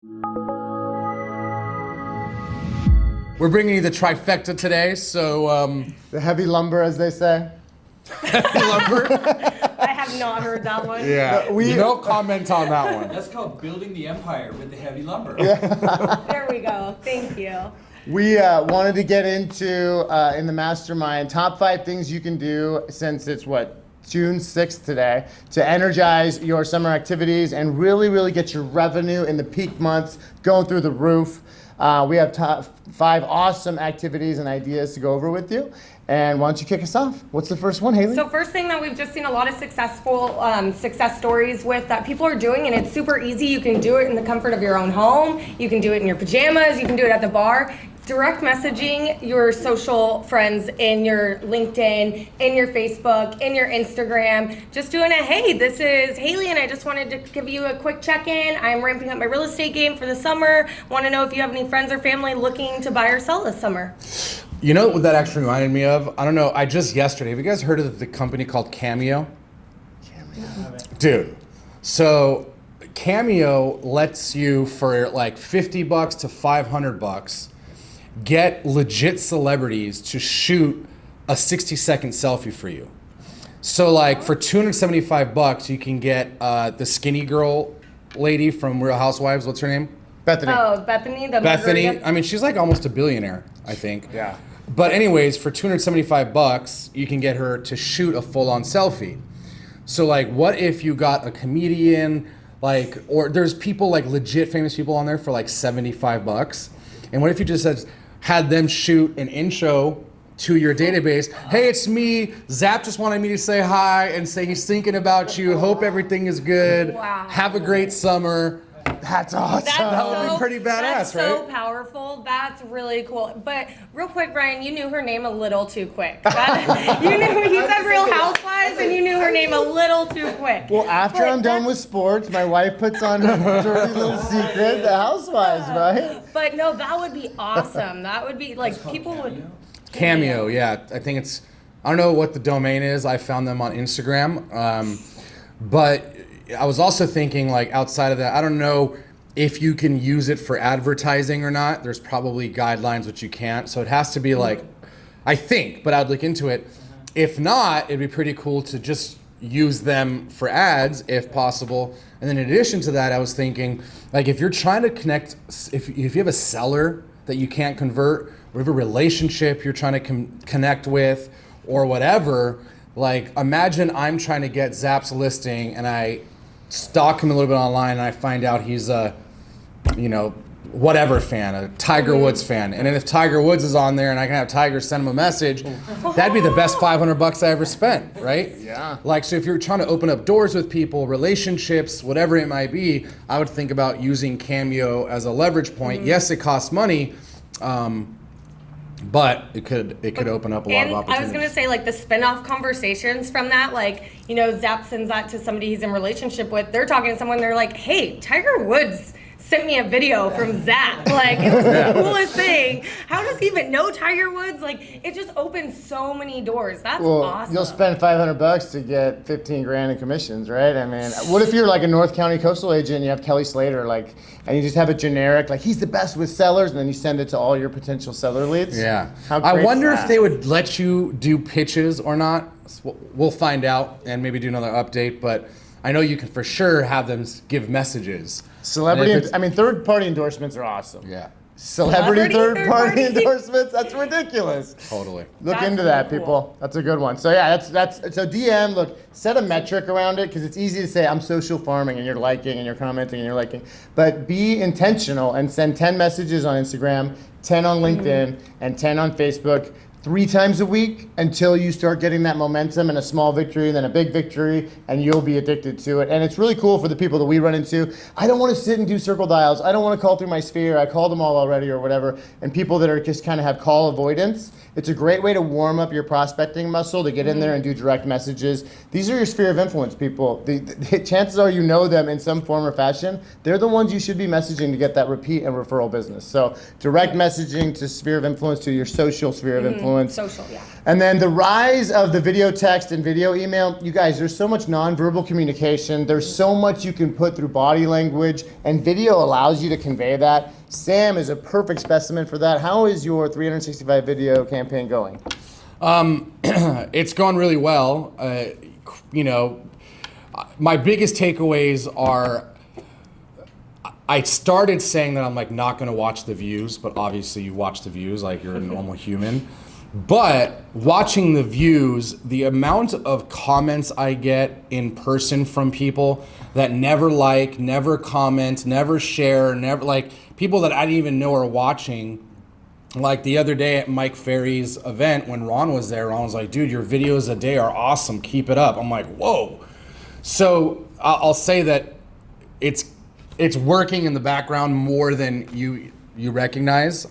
We're bringing you the trifecta today, so the heavy lumber, as they say. heavy lumber. I have not heard that one. Yeah, no comment on that one. That's called building the empire with the heavy lumber. There we go. Thank you. We wanted to get into, in the mastermind, top 5 things you can do since it's June 6th today, to energize your summer activities and really get your revenue in the peak months going through the roof. We have top 5 awesome activities and ideas to go over with you. And why don't you kick us off? What's the first one, Haylie? So first thing that we've just seen a lot of successful success stories with that people are doing, and it's super easy. You can do it in the comfort of your own home. You can do it in your pajamas. You can do it at the bar. Direct messaging your social friends in your LinkedIn, in your Facebook, in your Instagram. Just doing a, hey, this is Haylie, and I just wanted to give you a quick check-in. I'm ramping up my real estate game for the summer. Want to know if you have any friends or family looking to buy or sell this summer. You know what that actually reminded me of? I don't know, I just yesterday, have you guys heard of the company called Cameo? Dude, so Cameo lets you, for like $50 to $500, get legit celebrities to shoot a 60-second selfie for you. So like for $275, you can get the skinny girl lady from Real Housewives, what's her name? Bethany. Oh, Bethany. Bethany, I mean, she's like almost a billionaire, I think. Yeah. But anyways, for $275, you can get her to shoot a full-on selfie. So like, what if you got a comedian, like, or there's people like legit famous people on there for like $75. And what if you just had them shoot an intro to your database? Hey, it's me. Zap just wanted me to say hi and say he's thinking about you. Hope everything is good. Wow. Have a great summer. That's awesome. That would be pretty badass, that's so right? powerful. That's really cool. But real quick, Brian, you knew her name a little too quick. You knew, he said Real Housewives, and you knew her name a little too quick. Well, after I'm done with sports, my wife puts on her dirty little secret, the Housewives, right? But no, that would be awesome. That would be like people would. Cameo, yeah. I think it's, I don't know what the domain is. I found them on Instagram. But I was also thinking, like, outside of that, I don't know if you can use it for advertising or not. There's probably guidelines which you can't. So it has to be like, I think, but I'd look into it. If not, it'd be pretty cool to just use them for ads if possible. And then in addition to that, I was thinking, like, if you're trying to connect, if you have a seller that you can't convert, or have a relationship you're trying to connect with or whatever, like, imagine I'm trying to get Zap's listing and I stalk him a little bit online and I find out he's a, whatever fan, a Tiger Woods fan. And then if Tiger Woods is on there and I can have Tiger send him a message, that'd be the best $500 I ever spent, right? Yeah. Like, so if you're trying to open up doors with people, relationships, whatever it might be, I would think about using Cameo as a leverage point. Yes, it costs money, but it could open up a lot of opportunities. I was gonna say, like, the spin-off conversations from that, like, Zap sends that to somebody he's in relationship with. They're talking to someone, they're like, hey, Tiger Woods sent me a video from Zap. Like, it was the coolest thing. How does he even know Tiger Woods? Like, it just opens so many doors. That's awesome. You'll spend $500 to get 15 grand in commissions, right? I mean, what if you're like a North County coastal agent and you have Kelly Slater, like, and you just have a generic, like, he's the best with sellers, and then you send it to all your potential seller leads? Yeah. How I great is wonder that? if they would let you do pitches or not. We'll find out and maybe do another update, but I know you can for sure have them give messages. Third-party endorsements are awesome. Yeah. Celebrity third-party third-party? endorsements, that's ridiculous. Totally. Look That's into that, really people. cool. That's a good one. So yeah, so DM, look, set a metric around it, because it's easy to say I'm social farming and you're liking and you're commenting and you're liking, but be intentional and send 10 messages on Instagram, 10 on LinkedIn, and 10 on Facebook. 3 times a week until you start getting that momentum and a small victory and then a big victory, and you'll be addicted to it. And it's really cool for the people that we run into. I don't want to sit and do circle dials. I don't want to call through my sphere. I called them all already or whatever. And people that are just kind of have call avoidance, it's a great way to warm up your prospecting muscle, to get in there and do direct messages. These are your sphere of influence people. The chances are you know them in some form or fashion. They're the ones you should be messaging to get that repeat and referral business. So direct messaging to sphere of influence, to your social sphere of influence, influence. Social, yeah. And then the rise of the video text and video email. You guys, there's so much nonverbal communication. There's so much you can put through body language, and video allows you to convey that. Sam is a perfect specimen for that. How is your 365 video campaign going? It's gone really well. You know, my biggest takeaways are, I started saying that I'm like not going to watch the views, but obviously you watch the views like you're a normal human. But watching the views, the amount of comments I get in person from people that never like, never comment, never share, never like people that I didn't even know are watching. Like the other day at Mike Ferry's event when Ron was there, Ron was like, dude, your videos a day are awesome. Keep it up. I'm like, whoa. So I'll say that it's working in the background more than you recognize.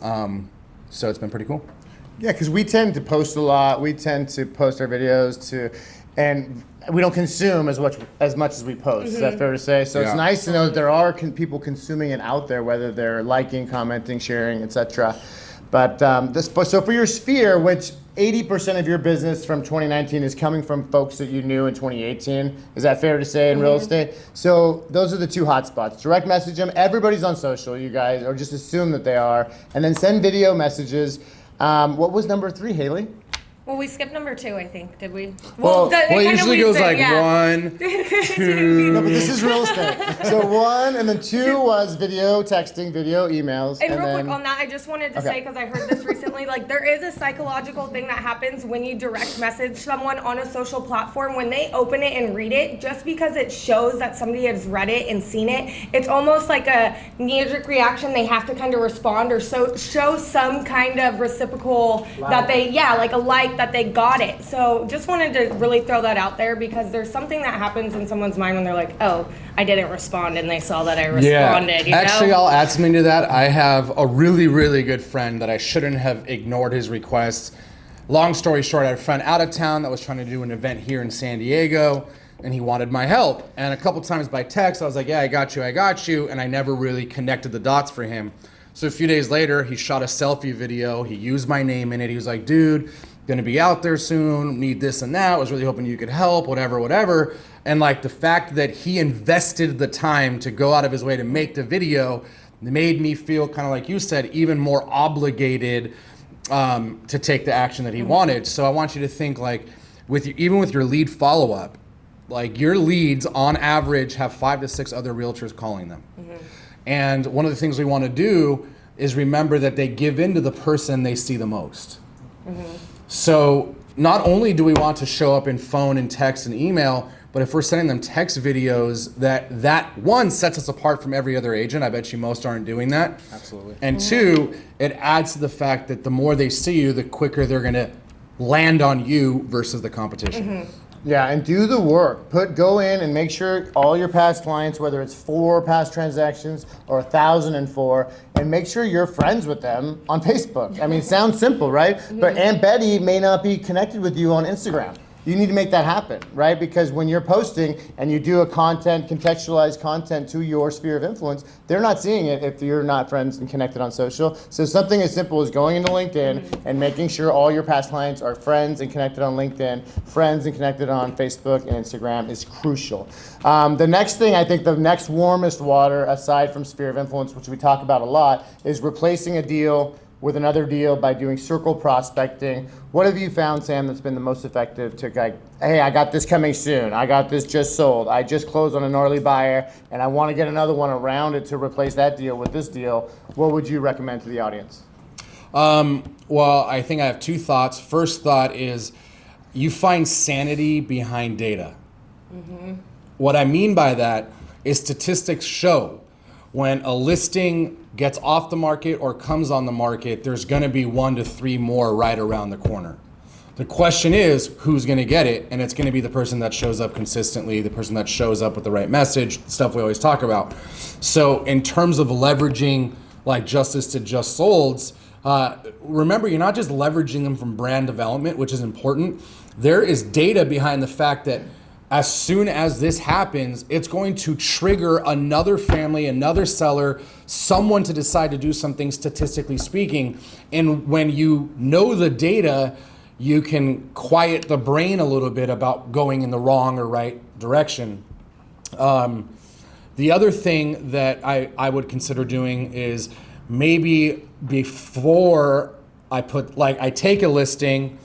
So it's been pretty cool. Yeah, because we tend to post a lot. We tend to post our videos and we don't consume as much as we post. Is that fair to say? So it's nice to know that there are people consuming it out there, whether they're liking, commenting, sharing, etc. But so for your sphere, which 80% of your business from 2019 is coming from folks that you knew in 2018. Is that fair to say in real estate? So those are the two hot spots. Direct message them. Everybody's on social, you guys, or just assume that they are. And then send video messages. What was number 3, Haylie? Well, we skipped number 2, I think. Did we? Well, it usually goes like 1, 2. No, but this is real estate. So 1, and then 2 was video texting, video emails. And real quick on that, I just wanted to say, because I heard this recently, like there is a psychological thing that happens when you direct message someone on a social platform. When they open it and read it, just because it shows that somebody has read it and seen it, it's almost like a knee-jerk reaction. They have to kind of respond or show some kind of reciprocal that they, like a like, that they got it. So just wanted to really throw that out there, because there's something that happens in someone's mind when they're like, oh, I didn't respond, and they saw that I responded. You Actually, know? I'll add something to that. I have a really, really good friend that I shouldn't have ignored his requests. Long story short, I had a friend out of town that was trying to do an event here in San Diego, and he wanted my help. And a couple times by text, I was like, yeah, I got you. And I never really connected the dots for him. So a few days later, he shot a selfie video. He used my name in it. He was like, dude, gonna be out there soon, need this and that, was really hoping you could help, whatever. And like the fact that he invested the time to go out of his way to make the video made me feel kind of like you said, even more obligated to take the action that he wanted. So I want you to think like even with your lead follow-up, like your leads on average have 5 to 6 other realtors calling them. And one of the things we want to do is remember that they give in to the person they see the most. So not only do we want to show up in phone and text and email, but if we're sending them text videos, that one sets us apart from every other agent. I bet you most aren't doing that. Absolutely. And 2, it adds to the fact that the more they see you, the quicker they're going to land on you versus the competition. Yeah, and do the work. Go in and make sure all your past clients, whether it's 4 past transactions or 1,004, and make sure you're friends with them on Facebook. I mean, it sounds simple, right? But Aunt Betty may not be connected with you on Instagram. You need to make that happen, right? Because when you're posting and you do contextualized content to your sphere of influence, they're not seeing it if you're not friends and connected on social. So something as simple as going into LinkedIn and making sure all your past clients are friends and connected on LinkedIn, friends and connected on Facebook and Instagram is crucial. The next thing, I think the next warmest water, aside from sphere of influence, which we talk about a lot, is replacing a deal with another deal by doing circle prospecting. What have you found, Sam, that's been the most effective to like, hey, I got this coming soon. I got this just sold. I just closed on an early buyer and I want to get another one around it to replace that deal with this deal. What would you recommend to the audience? Well, I think I have 2 thoughts. First thought is you find sanity behind data. What I mean by that is statistics show when a listing gets off the market or comes on the market, there's going to be 1 to 3 more right around the corner. The question is, who's going to get it? And it's going to be the person that shows up consistently, the person that shows up with the right message, stuff we always talk about. So in terms of leveraging like justice to just solds, remember, you're not just leveraging them from brand development, which is important. There is data behind the fact that as soon as this happens, it's going to trigger another family, another seller, someone to decide to do something statistically speaking. And when you know the data, you can quiet the brain a little bit about going in the wrong or right direction. The other thing that I would consider doing is maybe before I take a listing,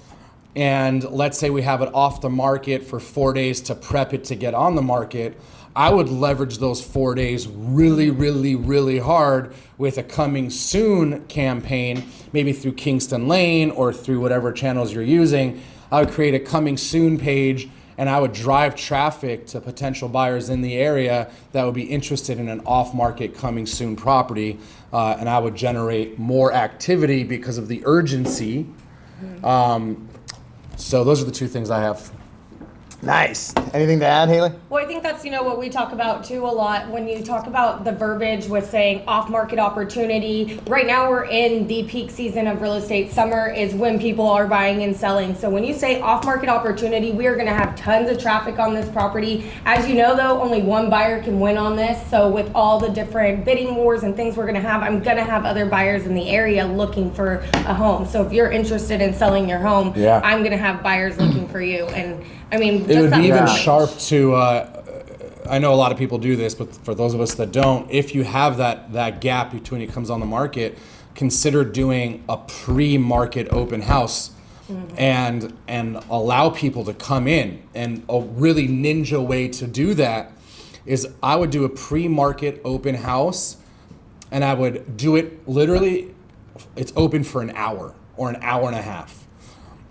and let's say we have it off the market for 4 days to prep it to get on the market, I would leverage those 4 days really, really, really hard with a coming soon campaign, maybe through Kingston Lane or through whatever channels you're using. I would create a coming soon page, and I would drive traffic to potential buyers in the area that would be interested in an off-market coming soon property, and I would generate more activity because of the urgency. So those are the two things I have. Nice. Anything to add, Haylie? Well, I think that's, what we talk about too a lot when you talk about the verbiage with saying off-market opportunity. Right now we're in the peak season of real estate. Summer is when people are buying and selling. So when you say off-market opportunity, we are going to have tons of traffic on this property. As you know, though, only one buyer can win on this. So with all the different bidding wars and things we're going to have, I'm going to have other buyers in the area looking for a home. So if you're interested in selling your home, I'm going to have buyers looking for you. And I mean, it would be even sharp to, I know a lot of people do this, but for those of us that don't, if you have that gap between it comes on the market, consider doing a pre-market open house and allow people to come in. And a really ninja way to do that is I would do a pre-market open house, and I would do it literally, it's open for an hour or an hour and a half.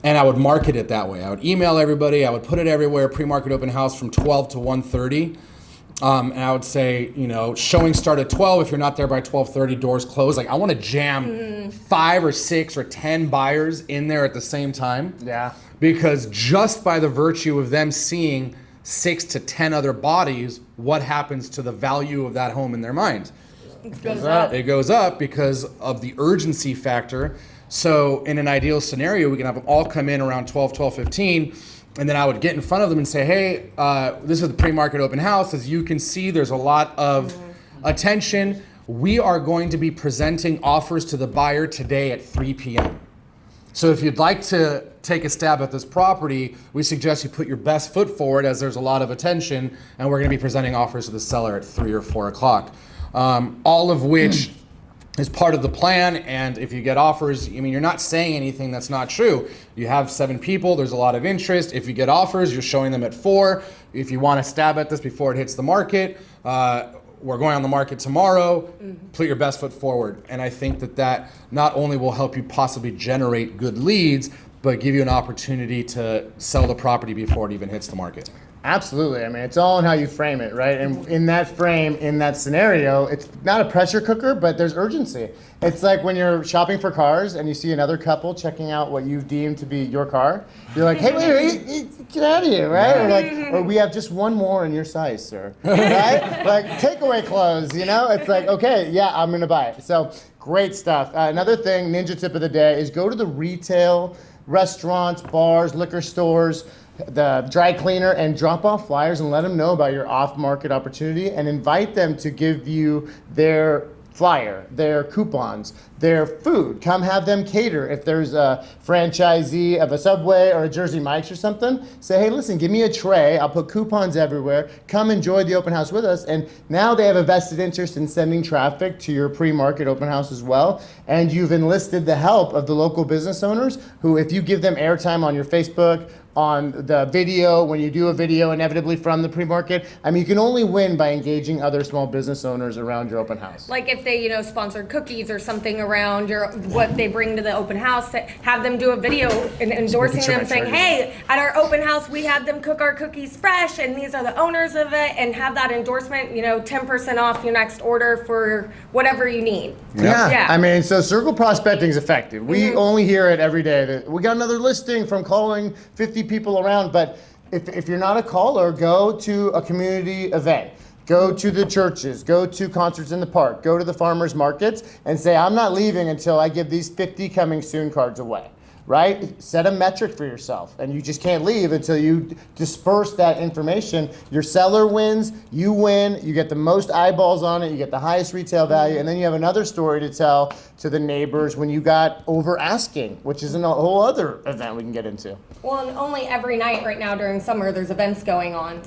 And I would market it that way. I would email everybody. I would put it everywhere, pre-market open house from 12 to 1:30. And I would say, showing start at 12. If you're not there by 12:30, doors close. Like, I want to jam 5 or 6 or 10 buyers in there at the same time. Yeah. Because just by the virtue of them seeing 6 to 10 other bodies, what happens to the value of that home in their mind? It goes up. It goes up because of the urgency factor. So in an ideal scenario, we can have them all come in around 12:15, and then I would get in front of them and say, hey, this is the pre-market open house. As you can see, there's a lot of attention. We are going to be presenting offers to the buyer today at 3 p.m. So if you'd like to take a stab at this property, we suggest you put your best foot forward as there's a lot of attention, and we're going to be presenting offers to the seller at 3 or 4 o'clock. All of which is part of the plan, and if you get offers, you're not saying anything that's not true. You have 7 people, there's a lot of interest. If you get offers, you're showing them at 4. If you want to stab at this before it hits the market, we're going on the market tomorrow, put your best foot forward. And I think that not only will help you possibly generate good leads, but give you an opportunity to sell the property before it even hits the market. Absolutely. It's all in how you frame it, right? And in that frame, in that scenario, it's not a pressure cooker, but there's urgency. It's like when you're shopping for cars and you see another couple checking out what you've deemed to be your car. You're like, hey, wait, get out of here, right? Or we have just one more in your size, sir. Right? Like takeaway clothes, It's like, okay, yeah, I'm going to buy it. So great stuff. Another thing, ninja tip of the day, is go to the retail, restaurants, bars, liquor stores, the dry cleaner, and drop off flyers and let them know about your off-market opportunity and invite them to give you their flyer, their coupons, their food. Come have them cater. If there's a franchisee of a Subway or a Jersey Mike's or something, say, hey, listen, give me a tray. I'll put coupons everywhere. Come enjoy the open house with us. And now they have a vested interest in sending traffic to your pre-market open house as well. And you've enlisted the help of the local business owners who, if you give them airtime on your Facebook, on the video, when you do a video inevitably from the pre-market, you can only win by engaging other small business owners around your open house. Like if they, sponsored cookies or something around what they bring to the open house, have them do a video and endorsing them, saying, hey, at our open house, we had them cook our cookies fresh, and these are the owners of it, and have that endorsement, 10% off your next order for whatever you need. Yeah. So circle prospecting is effective. We only hear it every day that we got another listing from calling 50 people around, but if you're not a caller, go to a community event. Go to the churches, go to concerts in the park, go to the farmers markets, and say, I'm not leaving until I give these 50 coming soon cards away. right? Set a metric for yourself, and you just can't leave until you disperse that information. Your seller wins, you win, you get the most eyeballs on it, you get the highest retail value, and then you have another story to tell to the neighbors when you got over asking, which is a whole other event we can get into. Well, and only every night right now during summer, there's events going on.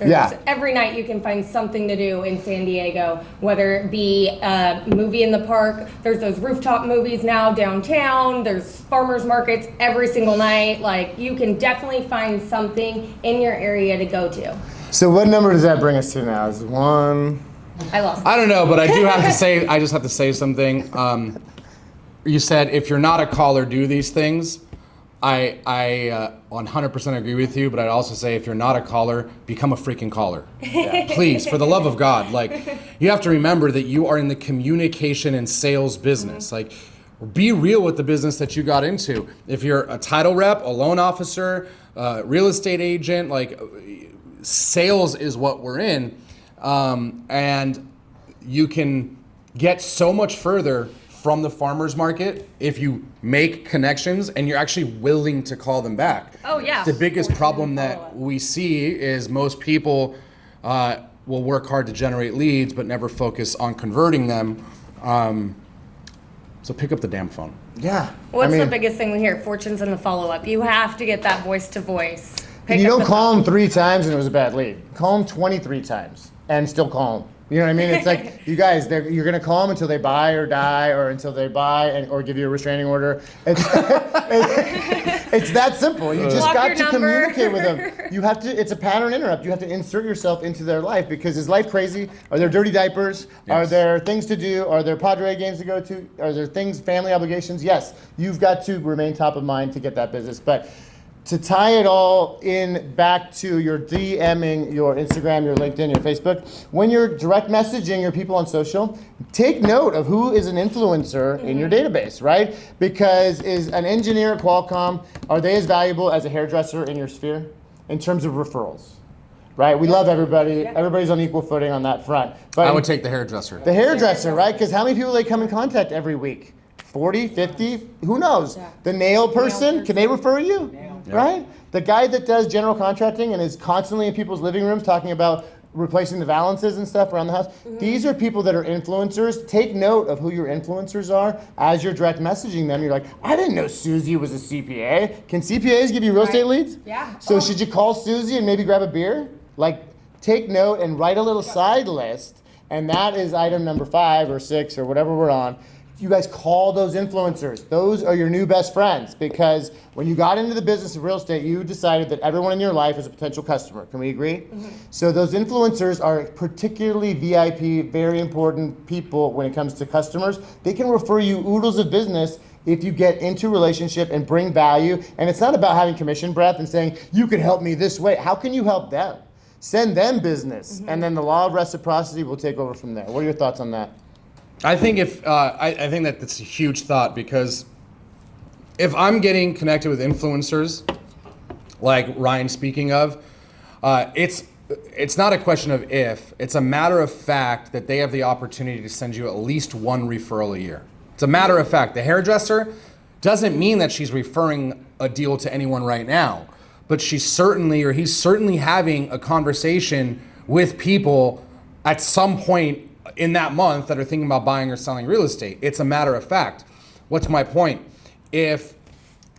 Every night you can find something to do in San Diego, whether it be a movie in the park. There's those rooftop movies now downtown. There's farmers markets every single night. Like, you can definitely find something in your area to go to. So what number does that bring us to now? Is it one? I lost. I don't know, but I do have to say, I just have to say something. You said if you're not a caller, do these things. I 100% agree with you, but I'd also say if you're not a caller, become a freaking caller. Yeah. Please, for the love of God. Like, you have to remember that you are in the communication and sales business. Like, be real with the business that you got into. If you're a title rep, a loan officer, real estate agent, like, sales is what we're in. And you can get so much further from the farmer's market if you make connections and you're actually willing to call them back. Oh, yeah. The biggest problem that we see is most people will work hard to generate leads but never focus on converting them. So pick up the damn phone. Yeah. What's the biggest thing we hear? Fortune's in the follow-up. You have to get that voice to voice. You don't call them 3 times and it was a bad lead. Call them 23 times and still call them. You know what I mean? It's like, you guys, you're going to call them until they buy or die, or until they buy or give you a restraining order. It's that simple. You just got to communicate with them. You have to, it's a pattern interrupt. You have to insert yourself into their life, because is life crazy? Are there dirty diapers? Yes. Are there things to do? Are there Padre games to go to? Are there things, family obligations? Yes. You've got to remain top of mind to get that business. But to tie it all in back to your DMing, your Instagram, your LinkedIn, your Facebook, when you're direct messaging your people on social, take note of who is an influencer in your database, right? Because is an engineer at Qualcomm, are they as valuable as a hairdresser in your sphere in terms of referrals? Right? We love everybody. Everybody's on equal footing on that front. But I would take the hairdresser. The hairdresser, right? Because how many people they come in contact every week? 40, 50? Who knows? Yeah. The nail person, can they refer you? Right? The guy that does general contracting and is constantly in people's living rooms talking about replacing the valances and stuff around the house. These are people that are influencers. Take note of who your influencers are as you're direct messaging them. You're like, I didn't know Susie was a CPA. Can CPAs give you real estate leads? Yeah. So should you call Susie and maybe grab a beer? Like, take note and write a little side list. And that is item number 5 or 6 or whatever we're on. You guys call those influencers. Those are your new best friends, because when you got into the business of real estate, you decided that everyone in your life is a potential customer. Can we agree? Mm-hmm. So those influencers are particularly VIP, very important people when it comes to customers. They can refer you oodles of business if you get into a relationship and bring value. And it's not about having commission breath and saying, you can help me this way. How can you help them? Send them business. And then the law of reciprocity will take over from there. What are your thoughts on that? I think I think that that's a huge thought, because if I'm getting connected with influencers, like Ryan speaking of, it's not a question of if, it's a matter of fact that they have the opportunity to send you at least one referral a year. It's a matter of fact. The hairdresser doesn't mean that she's referring a deal to anyone right now, but she's certainly, or he's certainly having a conversation with people at some point in that month that are thinking about buying or selling real estate. It's a matter of fact. What's my point? If,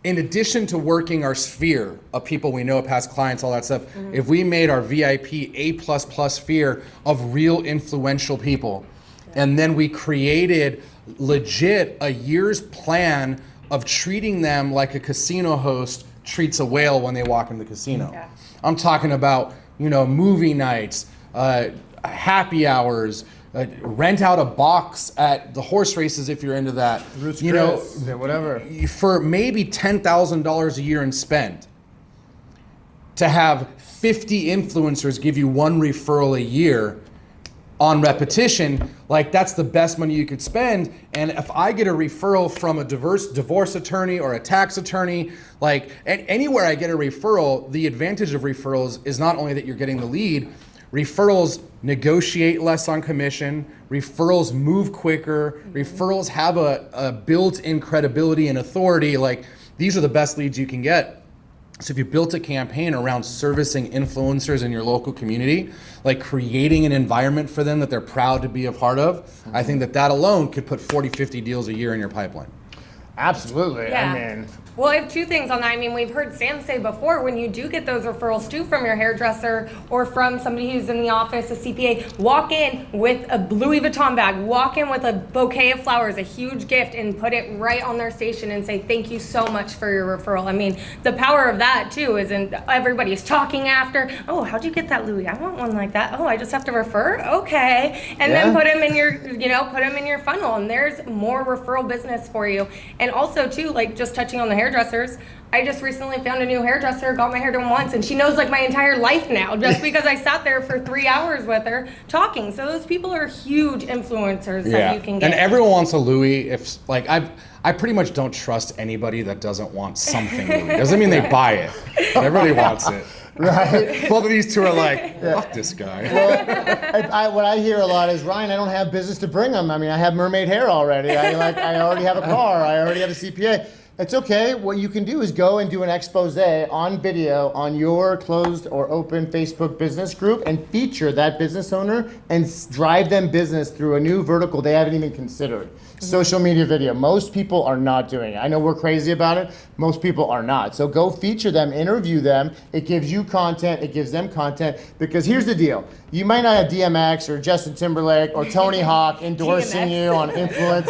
in addition to working our sphere of people we know, past clients, all that stuff, if we made our VIP A++ sphere of real influential people, and then we created legit a year's plan of treating them like a casino host treats a whale when they walk in the casino. Yeah. I'm talking about, movie nights, happy hours, rent out a box at the horse races if you're into that. Whatever. For maybe $10,000 a year in spend. To have 50 influencers give you one referral a year on repetition, like, that's the best money you could spend. And if I get a referral from a divorce attorney or a tax attorney, like, anywhere I get a referral, the advantage of referrals is not only that you're getting the lead, referrals negotiate less on commission, referrals move quicker, referrals have a built-in credibility and authority. Like, these are the best leads you can get. So if you built a campaign around servicing influencers in your local community, like creating an environment for them that they're proud to be a part of, I think that alone could put 40, 50 deals a year in your pipeline. Absolutely. Yeah. I mean, Well, I have two things on that. I mean, we've heard Sam say before, when you do get those referrals too from your hairdresser or from somebody who's in the office, a CPA, walk in with a Louis Vuitton bag, walk in with a bouquet of flowers, a huge gift, and put it right on their station and say, thank you so much for your referral. I mean, the power of that too is in everybody's talking after, oh, how'd you get that Louis? I want one like that. Oh, I just have to refer? Okay. And then put them in your, put them in your funnel, and there's more referral business for you. And also too, like just touching on the hairdressers, I just recently found a new hairdresser, got my hair done once, and she knows like my entire life now just because I sat there for 3 hours with her talking. So those people are huge influencers that you can get. And everyone wants a Louis. If like I pretty much don't trust anybody that doesn't want something Louis. Doesn't mean they buy it, but everybody wants it. right. Both of these two are like, fuck this guy. Well, what I hear a lot is, Ryan, I don't have business to bring them. I mean, I have mermaid hair already. I already have a car. I already have a CPA. It's okay. What you can do is go and do an expose on video on your closed or open Facebook business group and feature that business owner and drive them business through a new vertical they haven't even considered. Social media video. Most people are not doing it. I know we're crazy about it. Most people are not. So go feature them, interview them. It gives you content. It gives them content. Because here's the deal. You might not have DMX or Justin Timberlake or Tony Hawk endorsing you on influence.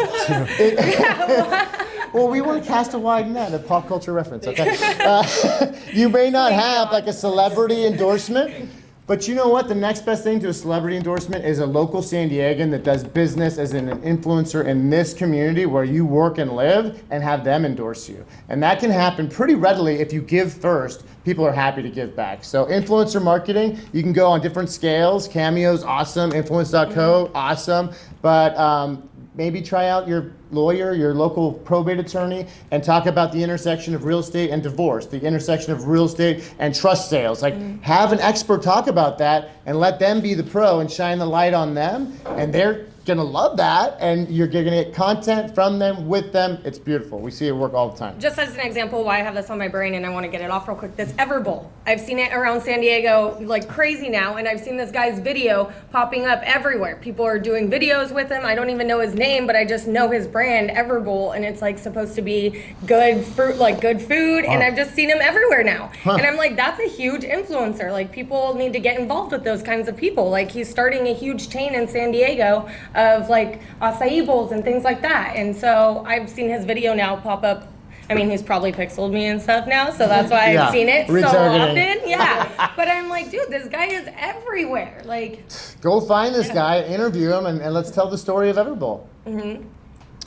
Well, we want to cast a wide net, a pop culture reference, okay? You may not have like a celebrity endorsement, but you know what? The next best thing to a celebrity endorsement is a local San Diegan that does business as an influencer in this community where you work and live, and have them endorse you. And that can happen pretty readily if you give first. People are happy to give back. So influencer marketing, you can go on different scales. Cameo's awesome, influence.co, awesome. But maybe try out your lawyer, your local probate attorney, and talk about the intersection of real estate and divorce, the intersection of real estate and trust sales. Like, have an expert talk about that and let them be the pro and shine the light on them, and they're gonna love that, and you're gonna get content from them, with them. It's beautiful. We see it work all the time. Just as an example why I have this on my brain and I want to get it off real quick, this Everbowl. I've seen it around San Diego like crazy now, and I've seen this guy's video popping up everywhere. People are doing videos with him. I don't even know his name, but I just know his brand, Everbowl, and it's like supposed to be good fruit, like good food, and I've just seen him everywhere now. And I'm like, that's a huge influencer. Like, people need to get involved with those kinds of people. Like, he's starting a huge chain in San Diego of like acai bowls and things like that. And so I've seen his video now pop up. I mean, he's probably pixeled me and stuff now, so that's why I've seen it so often. Yeah. But I'm like, dude, this guy is everywhere. Like, go find this guy, interview him, and let's tell the story of Everbowl.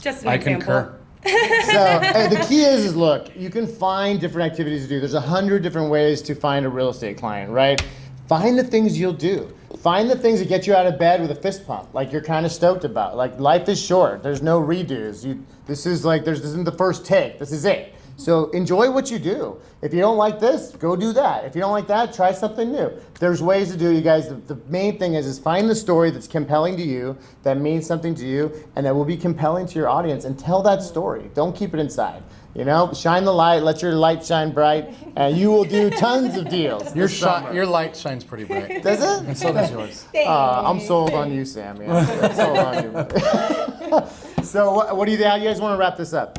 just an I example. concur. So the key is look, you can find different activities to do. There's 100 different ways to find a real estate client, right? Find the things you'll do. Find the things that get you out of bed with a fist pump, like you're kind of stoked about. Like, life is short. There's no redos. This isn't the first take. This is it. So enjoy what you do. If you don't like this, go do that. If you don't like that, try something new. There's ways to do it, you guys. The main thing is find the story that's compelling to you, that means something to you, and that will be compelling to your audience, and tell that story. Don't keep it inside. You know, shine the light, let your light shine bright, and you will do tons of deals. Your light shines pretty bright. Does it? And so does yours. I'm sold on you, Sam. Yeah, I'm sold on you. So what do you? How do you guys want to wrap this up?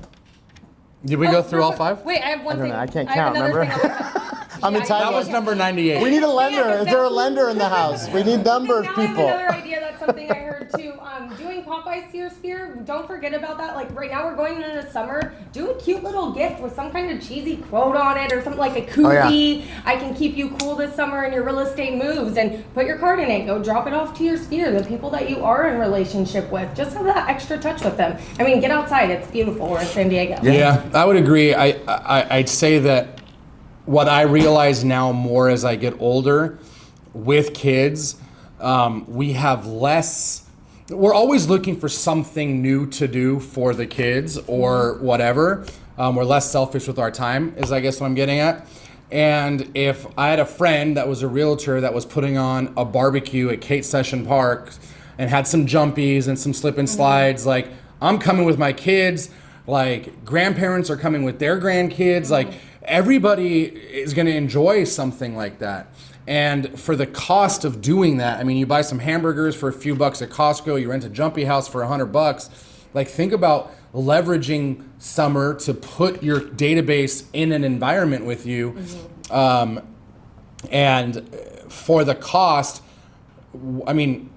Did we go through all 5? Wait, I have one I don't thing. know. I can't have count, another remember? thing I I'm in time. That was number 98. We need a lender. Yeah, Is there a lender in the house? We need numbers, now people. I have another idea. That's something I heard too. Doing Popeye Sphere. Don't forget about that. Like, right now we're going into the summer. Do a cute little gift with some kind of cheesy quote on it, or something like a koozie. I can keep you cool this summer in your real estate moves, and put your card in it. Go drop it off to your sphere, the people that you are in relationship with. Just have that extra touch with them. I mean, get outside. It's beautiful. We're in San Diego. Yeah, I would agree. I'd say that what I realize now more as I get older with kids, we have less. We're always looking for something new to do for the kids or whatever. We're less selfish with our time, is I guess what I'm getting at. And if I had a friend that was a realtor that was putting on a barbecue at Kate Session Park and had some jumpies and some slip and slides, like, I'm coming with my kids. like grandparents are coming with their grandkids. Like everybody is going to enjoy something like that. And for the cost of doing that, I mean, you buy some hamburgers for a few bucks at Costco, you rent a jumpy house for $100. Like think about leveraging summer to put your database in an environment with you. And for the cost, I mean,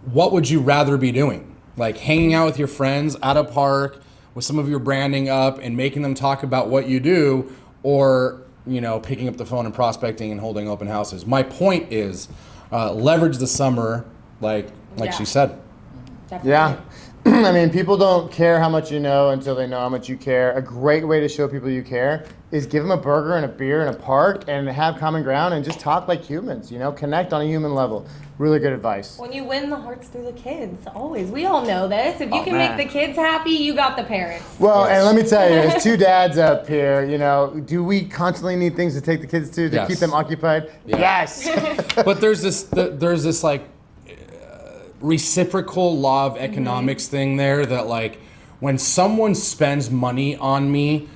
what would you rather be doing? Like hanging out with your friends at a park with some of your branding up and making them talk about what you do, or picking up the phone and prospecting and holding open houses? My point is leverage the summer like she said. Definitely. Yeah. I mean, people don't care how much you know until they know how much you care. A great way to show people you care is give them a burger and a beer in a park and have common ground and just talk like humans, connect on a human level. Really good advice. When you win the hearts through the kids, always. We all know this. If you can man. make the kids happy, you got the parents. Well, and let me tell you, as two dads up here, do we constantly need things to take the kids to Yes. keep them occupied? Yeah. Yes. But there's this like reciprocal law of economics thing there that like when someone spends money on me,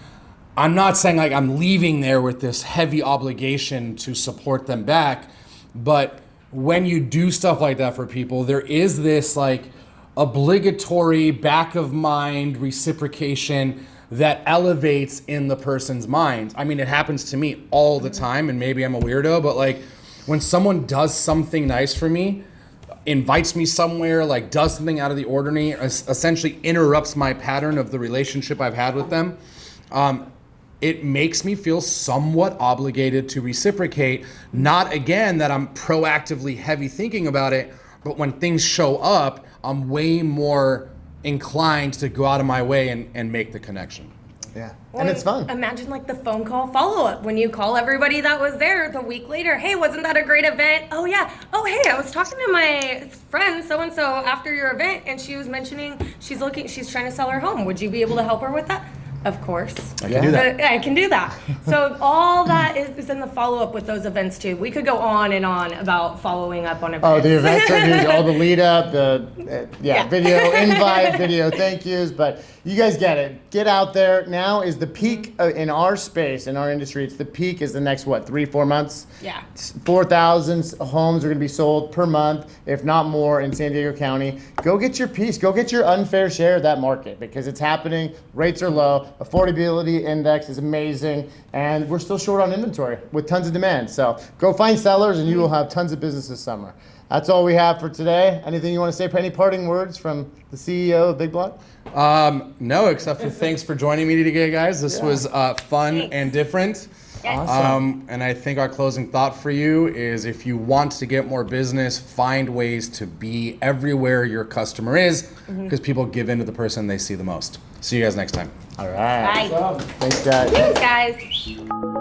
I'm not saying like I'm leaving there with this heavy obligation to support them back, but when you do stuff like that for people, there is this like obligatory back of mind reciprocation that elevates in the person's mind. I mean, it happens to me all the time, and maybe I'm a weirdo, but like when someone does something nice for me, invites me somewhere, like does something out of the ordinary, essentially interrupts my pattern of the relationship I've had with them, it makes me feel somewhat obligated to reciprocate. Not again that I'm proactively heavy thinking about it, but when things show up, I'm way more inclined to go out of my way and make the connection. Yeah. And it's fun. Imagine like the phone call follow-up when you call everybody that was there the week later. Hey, wasn't that a great event? Oh yeah. Oh hey, I was talking to my friend so-and-so after your event, and she was mentioning she's trying to sell her home. Would you be able to help her with that? Of course. I can do that. I can do that. So all that is in the follow-up with those events too. We could go on and on about following up on events. Oh, the events are huge. All the lead up, video invite, video thank yous. But you guys get it. Get out there. Now is the peak in our space, in our industry. It's the peak is the next, 3-4 months? Yeah. 4,000 homes are going to be sold per month, if not more, in San Diego County. Go get your piece. Go get your unfair share of that market because it's happening. Rates are low. Affordability index is amazing. And we're still short on inventory with tons of demand. So go find sellers and you will have tons of business this summer. That's all we have for today. Anything you want to say? Any parting words from the CEO of Big Block? No, except for thanks for joining me today, guys. This was fun and different. Awesome. And I think our closing thought for you is if you want to get more business, find ways to be everywhere your customer is, because people give in to the person they see the most. See you guys next time. All right. Bye. Thanks, guys. Thanks, guys.